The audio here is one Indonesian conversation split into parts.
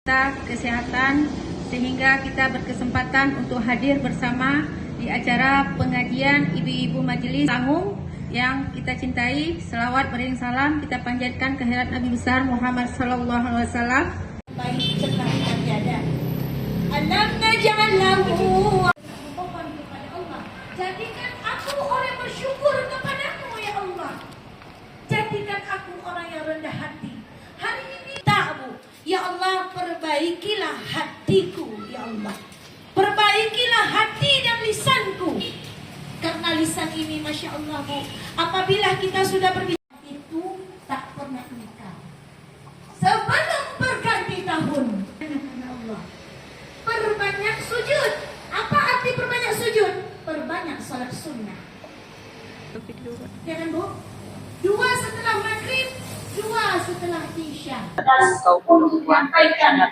kita kesehatan sehingga kita berkesempatan untuk hadir bersama di acara pengajian ibu-ibu majelis Sanggung yang kita cintai. Selawat beriring salam kita panjatkan kehadirat Nabi besar Muhammad sallallahu alaihi wasallam. Baik sekali terjaga. Alam naj'al lahu mohon kepada Allah, jadikan aku orang bersyukur kepadamu ya Allah. Jadikan aku orang yang rendah hati. Hari ini ta'bu ya Allah, perbaikilah hatiku ya Allah. Perbaikilah hati dan lisanku. Karena lisan ini Masya Allah Bu, apabila kita sudah berbicara itu tak pernah nikah. Sebelum berganti tahun, Allah, perbanyak sujud. Apa arti perbanyak sujud? Perbanyak salat sunnah. Ya kan Bu? 2 setelah maghrib, 2 setelah isya. Untuk menyampaikan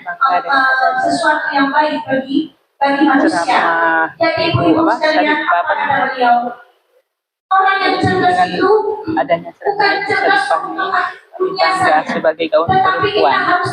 sesuatu yang baik bagi manusia. Jadi ibu-ibu sekalian, apa kata beliau? Orang yang cerdas itu adanya bukan cerdas untuk sebagai kaum tetapi kita perempuan. harus